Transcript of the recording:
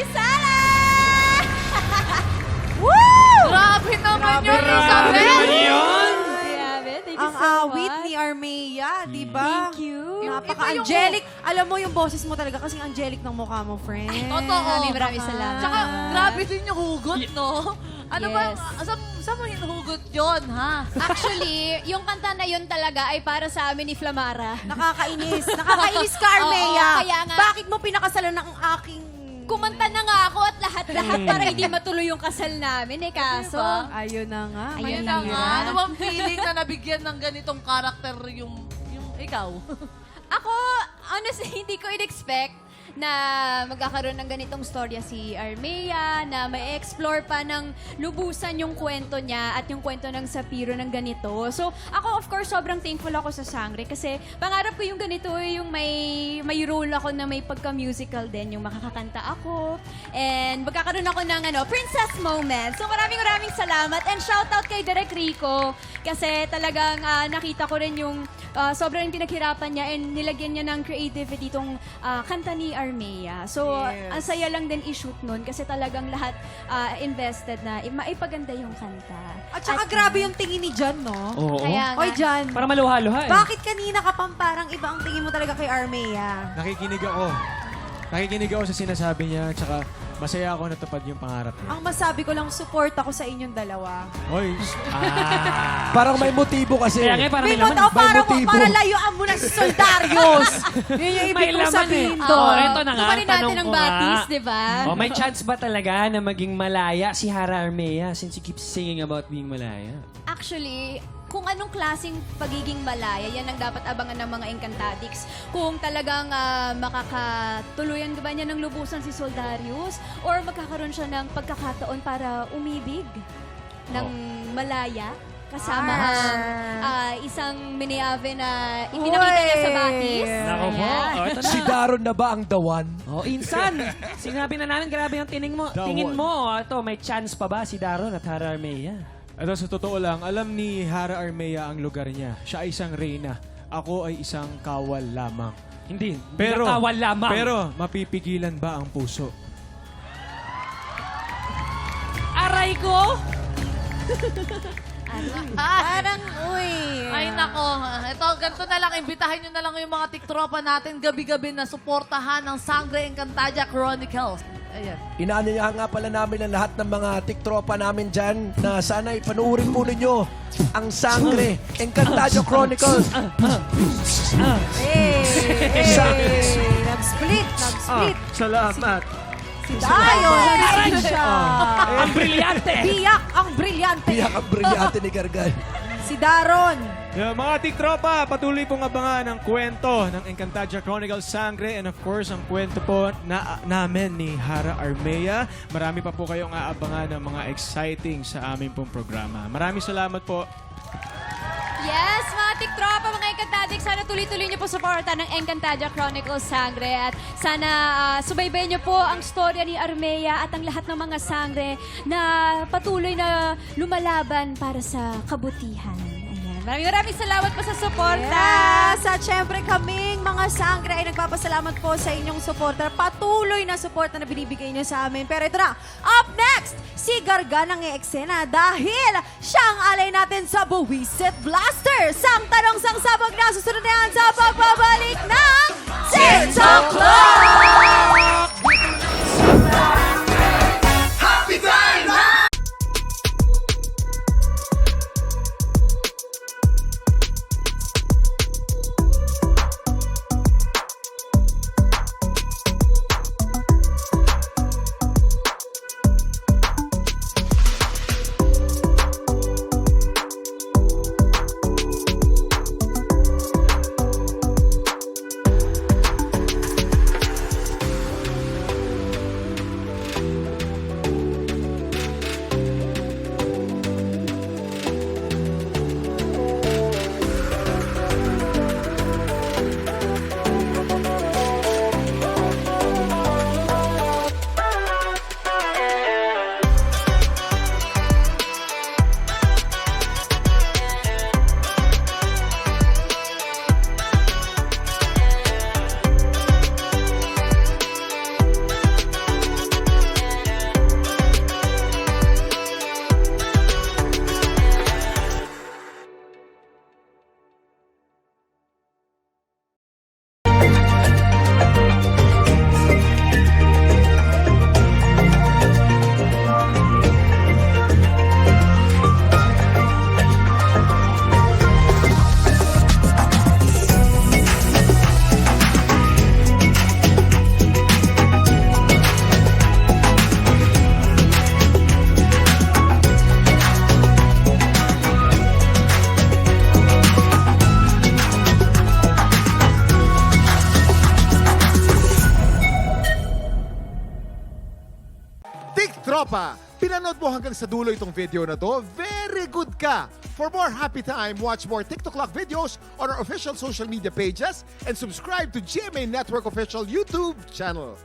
Happy Sala! Woo! Grabe naman yun, Grabe Isabel! naman yun! Grabe, thank you Ang so awit much. ni Armea, di ba? Thank you. Napaka-angelic. Alam mo yung boses mo talaga kasi angelic ng mukha mo, friend. Totoo. Maraming salamat. Tsaka, grabe din yung hugot, no? Ano Yes. ba, saan mo hinuhugot yun, ha? Actually, yung kanta na yun talaga ay para sa amin ni Flamara. Nakakainis. Nakakainis ka, Armea. Oo, kaya nga. Bakit mo pinakasalan ng aking... Kumanta na nga ako at lahat-lahat para hindi matuloy yung kasal namin eh. Kaso, Diba? Ayun na nga. Ayun Ayun na na nga. nga. Ano bang feeling na nabigyan ng ganitong karakter yung ikaw? ako, honestly, hindi ko in-expect na magkakaroon ng ganitong storya si Armea, na may explore pa ng lubusan yung kwento niya at yung kwento ng Sapiro ng ganito. So, ako of course, sobrang thankful ako sa Sangre kasi pangarap ko yung ganito, yung may role ako na may pagka-musical din, yung makakakanta ako. And magkakaroon ako ng princess moment. So, maraming salamat and shoutout kay Direk Rico kasi talagang nakita ko rin yung sobrang pinaghirapan niya and nilagyan niya ng creativity itong kanta ni Armea. So, Yes. ang saya lang din i-shoot nun kasi talagang lahat invested na maipaganda yung kanta. At saka grabe yung tingin ni Jan, no? Oo. Kaya nga, Hoy, Jan. Para maluha-luha eh. Bakit kanina ka pang parang iba ang tingin mo talaga kay Armea? Nakikinig ako. Nakikinig ako sa sinasabi niya, tsaka masaya ako natupad yung pangarap niya. Ang masabi ko lang, support ako sa inyong dalawa. Hoy, parang may motibo kasi. Kaya nga, parang May may laman. motaw para, motibo. para layuan mo na si Soldarius. Yun yung ibig May kong laman sabihin eh. doon. Oh, eto na nga, Kumarin natin tanong ng ko nga. batis, di ba? Oh, may chance ba talaga na maging malaya si Hara Armea since you keep singing about being malaya? Actually, kung anong klaseng pagiging malaya, yan ang dapat abangan ng mga Encantadix. Kung talagang makakatuluyan ba niya ng lubusan si Soldarius or magkakaroon siya ng pagkakataon para umibig ng malaya kasama ang isang miniave na ipinakita niya sa batis. Nako po. Ayan. Oh, ito na. Si Daron na ba ang dawan? Oh, insan. Sinabi na namin, grabe yung tingin mo. Dawan. Tingin mo, ito, may chance pa ba si Daron at Hara Armea? Ito, sa totoo lang, alam ni Hara Armea ang lugar niya. Siya ay isang reyna. Ako ay isang kawal lamang. Hindi. Pero, Nakawal lamang. pero mapipigilan ba ang puso? Aray ko! Parang, uy. Ay, nako. Ito, ganito na lang. Imbitahin nyo na lang yung mga tiktropa natin gabi-gabi na suportahan ng Sangre Encantadia Chronicles. Ayan. Inaanyayahan nga pala namin ang lahat ng mga tiktropa namin dyan na sana'y panuorin po ninyo ang Sangre Encantadia Chronicles. Hey, nag-split. Salamat. Si Dayon. Siya. Ang brilyante! Biyak ang brilyante. Biyak ang brilyante ni Gargal. Si Daron. Yeah, mga tiktropa, patuloy pong abangan ang kwento ng Encantadia Chronicles Sangre and of course, ang kwento po namin ni Hara Armea. Marami pa po kayong aabangan ng mga exciting sa aming pong programa. Maraming salamat po. Yes, mga tiktropa, mga Encantadix, sana tuloy-tuloy niyo po suporta ng Encantadia Chronicles Sangre at sana subaybayan niyo po ang storya ni Armea at ang lahat ng mga Sangre na patuloy na lumalaban para sa kabutihan. Ayan. Maraming salamat po sa suporta. Yes! At syempre kaming mga Sangre ay nagpapasalamat po sa inyong suporta. Patuloy na suporta na binibigay niyo sa amin. Pero ito na, up next, si Garga ng eksena dahil siyang alay natin sa Buwisit Blaster. Sang tanong sang sabag na susunod na yan sa pagbabalik ng TikTok Club! TikTropa, pinanood mo hanggang sa dulo itong video na to, very good ka! For more happy time, watch more TikTok Clock videos on our official social media pages and subscribe to GMA Network official YouTube channel.